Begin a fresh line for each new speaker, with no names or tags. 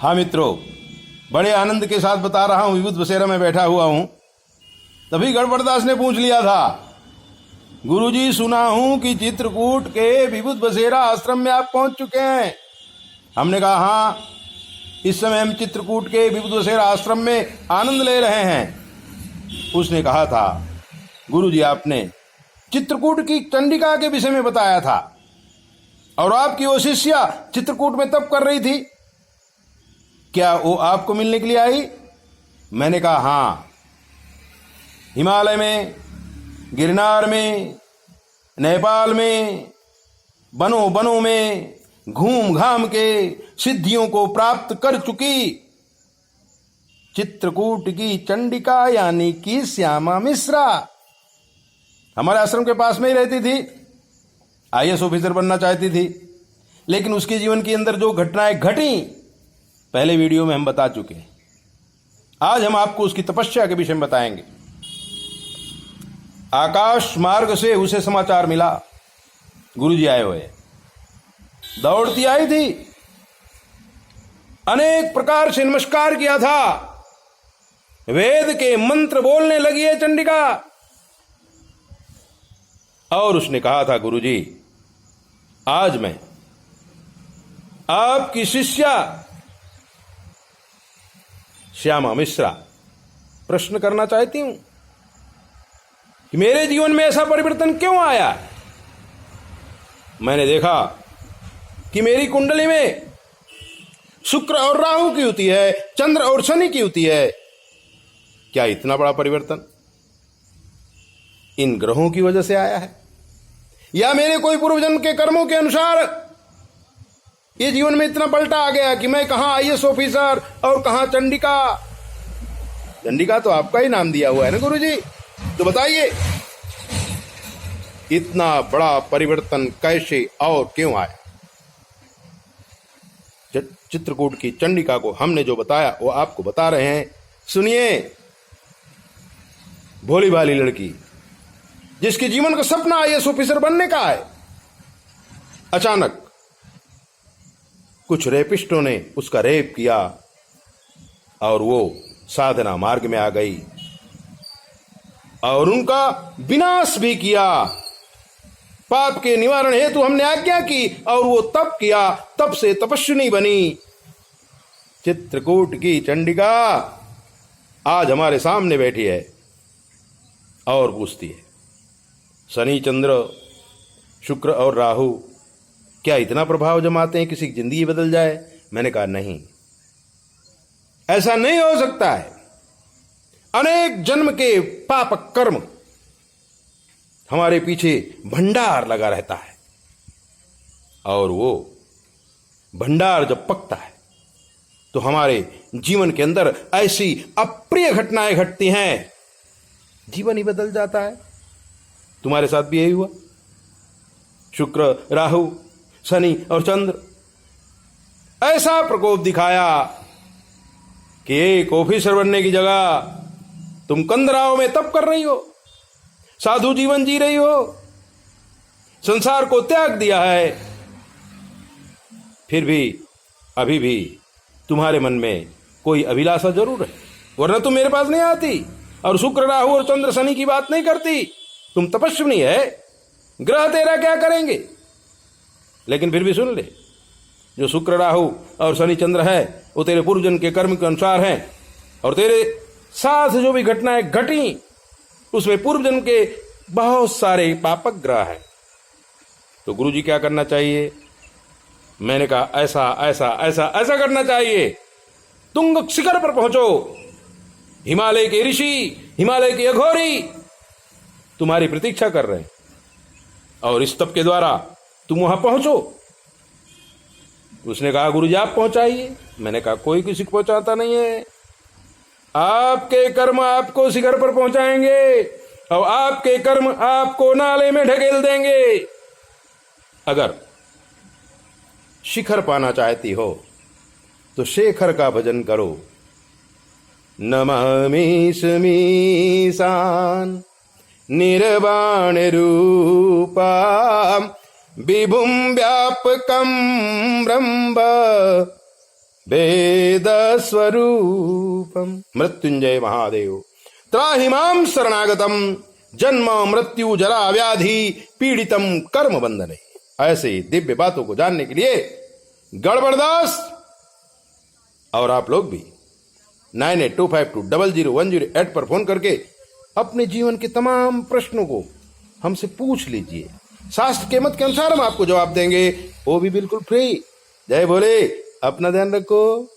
हाँ मित्रों, बड़े आनंद के साथ बता रहा हूं। विभूत बसेरा में बैठा हुआ हूं, तभी गढ़पड़दास ने पूछ लिया था, गुरुजी सुना हूं कि चित्रकूट के विभूत बसेरा आश्रम में आप पहुंच चुके हैं। हमने कहा हाँ, इस समय हम चित्रकूट के विभूत बसेरा आश्रम में आनंद ले रहे हैं। उसने कहा था, गुरुजी आपने चित्रकूट की चंडिका के विषय में बताया था और आपकी वो शिष्या चित्रकूट में तप कर रही थी, क्या वो आपको मिलने के लिए आई? मैंने कहा हाँ, हिमालय में, गिरनार में, नेपाल में, बनों में घूम घाम के सिद्धियों को प्राप्त कर चुकी चित्रकूट की चंडिका यानी कि श्यामा मिश्रा हमारे आश्रम के पास में ही रहती थी। आईएएस ऑफिसर बनना चाहती थी, लेकिन उसके जीवन के अंदर जो घटनाएं घटी पहले वीडियो में हम बता चुके हैं। आज हम आपको उसकी तपस्या के विषय में बताएंगे। आकाश मार्ग से उसे समाचार मिला, गुरुजी आए हुए। दौड़ती आई थी, अनेक प्रकार से नमस्कार किया था, वेद के मंत्र बोलने लगी है चंडिका। और उसने कहा था, गुरुजी आज मैं आपकी शिष्या श्यामा मिश्रा प्रश्न करना चाहती हूं कि मेरे जीवन में ऐसा परिवर्तन क्यों आया। मैंने देखा कि मेरी कुंडली में शुक्र और राहु की युति है, चंद्र और शनि की युति है। क्या इतना बड़ा परिवर्तन इन ग्रहों की वजह से आया है, या मेरे कोई पूर्वजन्म के कर्मों के अनुसार ये जीवन में इतना पलटा आ गया कि मैं कहां आईएएस ऑफिसर और कहां चंडिका। चंडिका तो आपका ही नाम दिया हुआ है ना गुरुजी, तो बताइए इतना बड़ा परिवर्तन कैसे और क्यों आया। चित्रकूट की चंडिका को हमने जो बताया वो आपको बता रहे हैं, सुनिए। भोली भाली लड़की जिसके जीवन का सपना आईएएस ऑफिसर बनने का है, अचानक कुछ रेपिस्टों ने उसका रेप किया और वो साधना मार्ग में आ गई और उनका विनाश भी किया। पाप के निवारण हेतु हमने आज्ञा की और वो तप किया, तप से तपस्विनी बनी। चित्रकूट की चंडिका आज हमारे सामने बैठी है और पूछती है, शनि, चंद्र, शुक्र और राहु क्या इतना प्रभाव जमाते हैं किसी की जिंदगी बदल जाए? मैंने कहा नहीं, ऐसा नहीं हो सकता है। अनेक जन्म के पाप कर्म हमारे पीछे भंडार लगा रहता है और वो भंडार जब पकता है तो हमारे जीवन के अंदर ऐसी अप्रिय घटनाएं घटती हैं, जीवन ही बदल जाता है। तुम्हारे साथ भी यही हुआ। शुक्र, राहु, शनि और चंद्र ऐसा प्रकोप दिखाया कि एक ऑफिसर बनने की जगह तुम कंदराओं में तप कर रही हो, साधु जीवन जी रही हो, संसार को त्याग दिया है। फिर भी अभी भी तुम्हारे मन में कोई अभिलाषा जरूर है, वरना तुम मेरे पास नहीं आती और शुक्र, राहु और चंद्र, शनि की बात नहीं करती। तुम तपस्विनी है, ग्रह तेरा क्या करेंगे? लेकिन फिर भी सुन ले, जो शुक्र, राहु और शनि, चंद्र है वो तेरे पूर्वजन्म के कर्म के अनुसार हैं और तेरे साथ जो भी घटनाएं घटी उसमें पूर्वजन्म के बहुत सारे पापक ग्रह हैं। तो गुरुजी क्या करना चाहिए? मैंने कहा ऐसा ऐसा ऐसा ऐसा करना चाहिए। तुंग शिखर पर पहुंचो, हिमालय के ऋषि, हिमालय के अघोरी तुम्हारी प्रतीक्षा कर रहे हैं और इस तप के द्वारा तुम वहां पहुंचो। उसने कहा गुरुजी आप पहुंचाइए। मैंने कहा कोई किसी को पहुंचाता नहीं है, आपके कर्म आपको शिखर पर पहुंचाएंगे और आपके कर्म आपको नाले में ढकेल देंगे। अगर शिखर पाना चाहती हो तो शेखर का भजन करो। नमामि समीशान निर्वाण रूपा विभुं व्यापकं ब्रह्म वेद स्वरूपम। मृत्युंजय महादेव त्राहि मां शरणागतम जन्म मृत्यु जरा व्याधि पीड़ितम कर्म बंधने। ऐसे दिव्य बातों को जानने के लिए गड़बड़दास और आप लोग भी 9825200108 पर फोन करके अपने जीवन के तमाम प्रश्नों को हमसे पूछ लीजिए। शास्त्र के मत के अनुसार हम आपको जवाब देंगे, वो भी बिल्कुल फ्री। जय भोले, अपना ध्यान रखो।